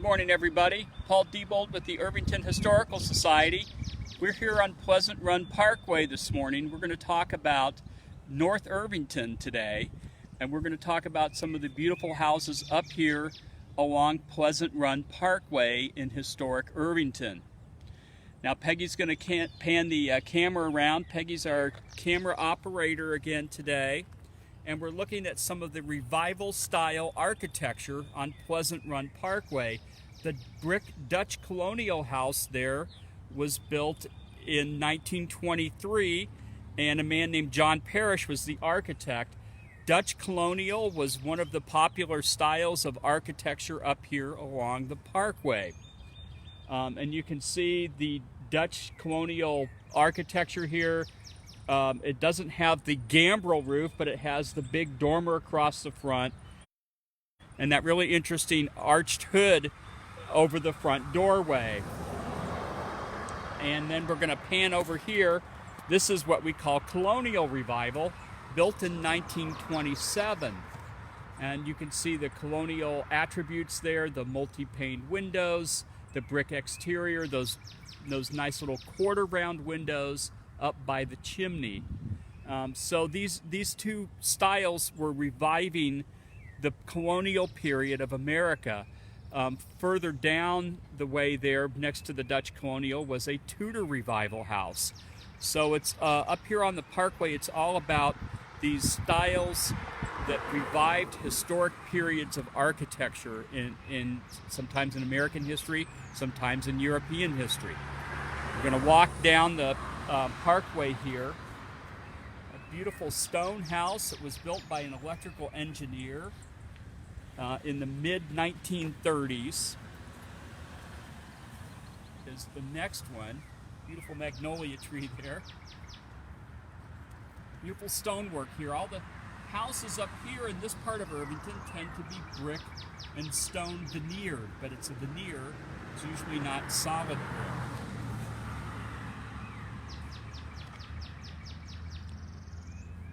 morning, everybody. Paul Diebold with the Irvington Historical Society. We're here on Pleasant Run Parkway this morning. We're going to talk about North Irvington today, and we're going to talk about some of the beautiful houses up here along Pleasant Run Parkway in historic Irvington. Now, Peggy's going to pan the camera around. Peggy's our camera operator again today, and we're looking at some of the revival style architecture on Pleasant Run Parkway. The brick Dutch colonial house there was built in 1923, and a man named John Parrish was the architect. Dutch colonial was one of the popular styles of architecture up here along the parkway. And you can see the Dutch colonial architecture here. It doesn't have the gambrel roof, but it has the big dormer across the front and that really interesting arched hood over the front doorway. And then we're going to pan over here. This is what we call Colonial Revival, built in 1927. And you can see the colonial attributes there, the multi-pane windows, the brick exterior, those nice little quarter-round windows up by the chimney. So these two styles were reviving the colonial period of America. Further down the way there, next to the Dutch colonial, was a Tudor Revival house. So it's up here on the parkway, it's all about these styles that revived historic periods of architecture in sometimes in American history, sometimes in European history. We're going to walk down the parkway here. A beautiful stone house that was built by an electrical engineer in the mid-1930s is the next one. Beautiful magnolia tree there. Beautiful stonework here. All the houses up here in this part of Irvington tend to be brick and stone veneered, but it's a veneer. It's usually not solid brick.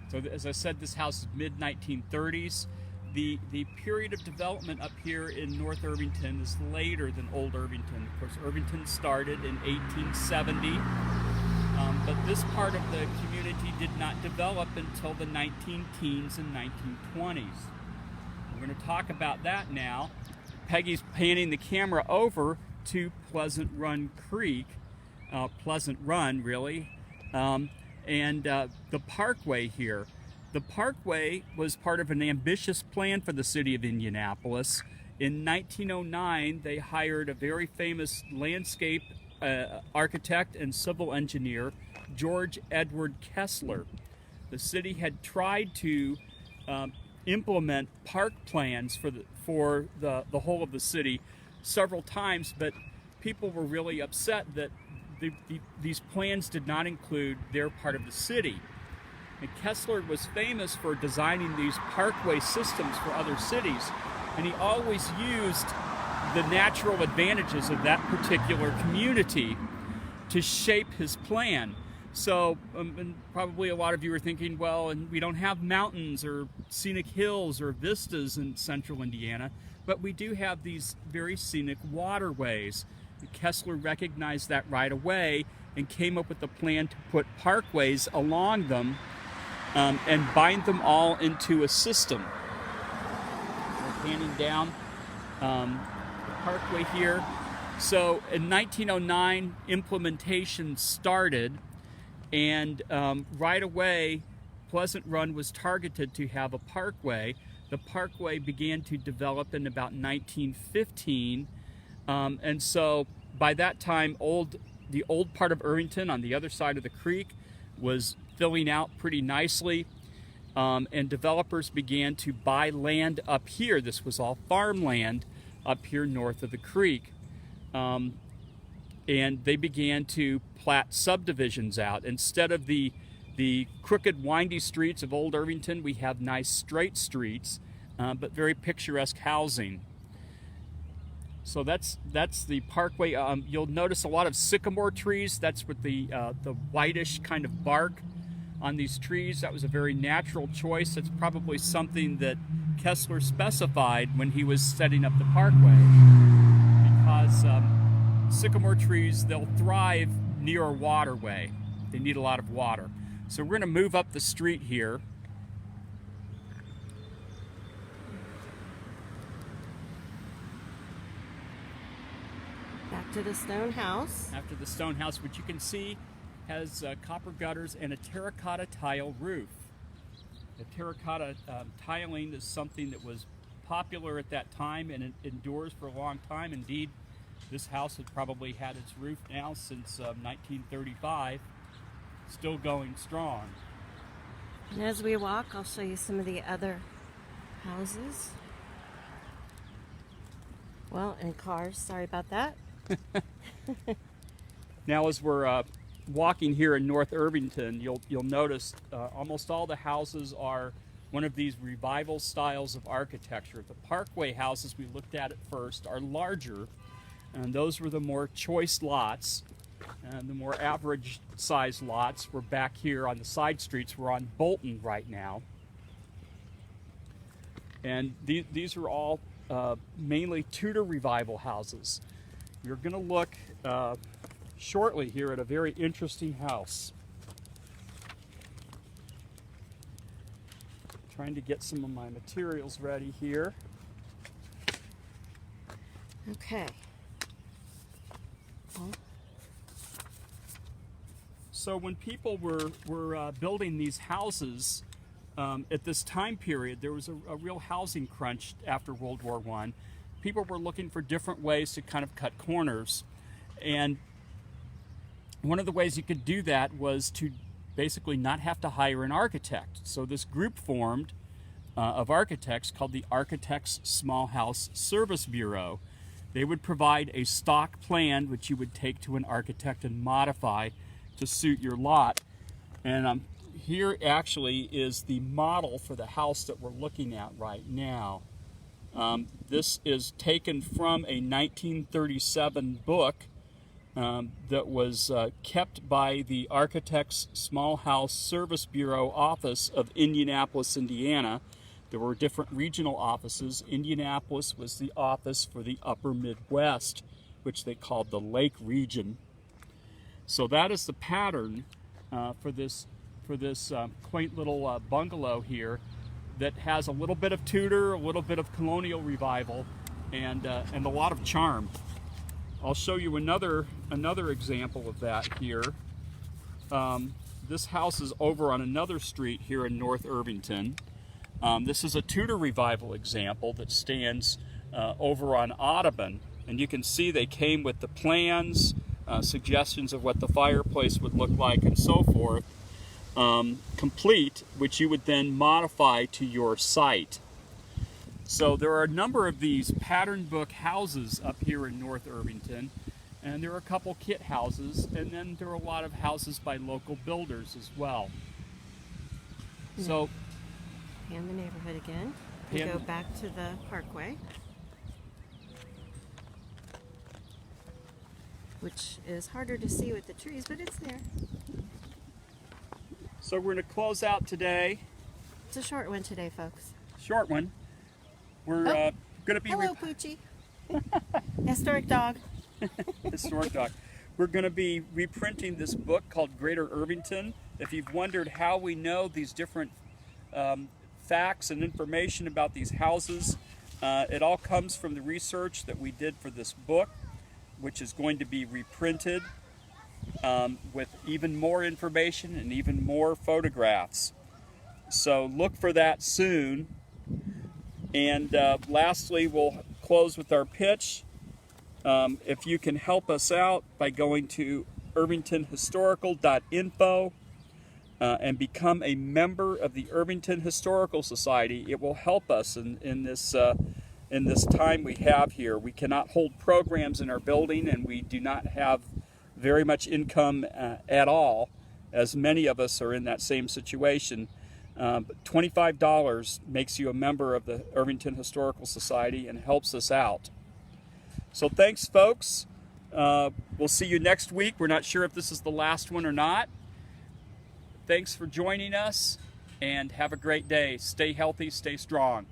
So as I said, this house is mid-1930s. The period of development up here in North Irvington is later than Old Irvington. Of course, Irvington started in 1870, but this part of the community did not develop until the 19-teens and 1920s. We're going to talk about that now. Peggy's panning the camera over to Pleasant Run Creek, Pleasant Run really, and the parkway here. The parkway was part of an ambitious plan for the city of Indianapolis. In 1909, they hired a very famous landscape architect and civil engineer, George Edward Kessler. The city had tried to implement park plans for the whole of the city several times, but people were really upset that these plans did not include their part of the city. And Kessler was famous for designing these parkway systems for other cities, and he always used the natural advantages of that particular community to shape his plan. So and probably a lot of you are thinking, well, and we don't have mountains or scenic hills or vistas in central Indiana, but we do have these very scenic waterways. And Kessler recognized that right away and came up with a plan to put parkways along them and bind them all into a system. We're panning down the parkway here. So in 1909, implementation started, and right away, Pleasant Run was targeted to have a parkway. The parkway began to develop in about 1915, and so by that time, the old part of Irvington on the other side of the creek was filling out pretty nicely, and developers began to buy land up here. This was all farmland up here north of the creek, and they began to plat subdivisions out. Instead of the crooked, windy streets of Old Irvington, we have nice straight streets, but very picturesque housing. So that's the parkway. You'll notice a lot of sycamore trees. That's with the whitish kind of bark on these trees. That was a very natural choice. It's probably something that Kessler specified when he was setting up the parkway. because sycamore trees, they'll thrive near a waterway. They need a lot of water. So we're going to move up the street here. Back to the stone house. After the stone house, which you can see has copper gutters and a terracotta tile roof. The terracotta tiling is something that was popular at that time, and it endures for a long time. Indeed, this house has probably had its roof now since 1935, still going strong. And as we walk, I'll show you some of the other houses. Well, and cars, sorry about that. Now as we're walking here in North Irvington, you'll notice almost all the houses are one of these revival styles of architecture. The Parkway houses we looked at first are larger, and those were the more choice lots. And the more average size lots were back here on the side streets. We're on Bolton right now. And these are all mainly Tudor Revival houses. You're going to look shortly here at a very interesting house. Trying to get some of my materials ready here. Okay. So when people were building these houses at this time period, there was a real housing crunch after World War I. People were looking for different ways to kind of cut corners. And one of the ways you could do that was to basically not have to hire an architect. So this group formed of architects called the Architects Small House Service Bureau. They would provide a stock plan which you would take to an architect and modify to suit your lot. And here actually is the model for the house that we're looking at right now. This is taken from a 1937 book that was kept by the Architects Small House Service Bureau office of Indianapolis, Indiana. There were different regional offices. Indianapolis was the office for the upper Midwest, which they called the Lake Region. So that is the pattern for this quaint little bungalow here that has a little bit of Tudor, a little bit of Colonial Revival, and a lot of charm. I'll show you another example of that here. This house is over on another street here in North Irvington. This is a Tudor Revival example that stands over on Audubon, and you can see they came with the plans, suggestions of what the fireplace would look like and so forth, complete, which you would then modify to your site. So there are a number of these pattern book houses up here in North Irvington, and there are a couple kit houses, and then there are a lot of houses by local builders as well. So, and the neighborhood again. We go back to the Parkway, which is harder to see with the trees, but it's there. So we're going to close out today. It's a short one today, folks. Short one. We're going to be... Hello, Poochie. Historic dog. Historic dog. We're going to be reprinting this book called Greater Irvington. If you've wondered how we know these different facts and information about these houses, it all comes from the research that we did for this book, which is going to be reprinted with even more information and even more photographs. So look for that soon. And lastly, we'll close with our pitch. If you can help us out by going to irvingtonhistorical.info and become a member of the Irvington Historical Society, it will help us in this time we have here. We cannot hold programs in our building, and we do not have very much income at all, as many of us are in that same situation. But $25 makes you a member of the Irvington Historical Society and helps us out. So thanks, folks. We'll see you next week. We're not sure if this is the last one or not. Thanks for joining us, and have a great day. Stay healthy, stay strong.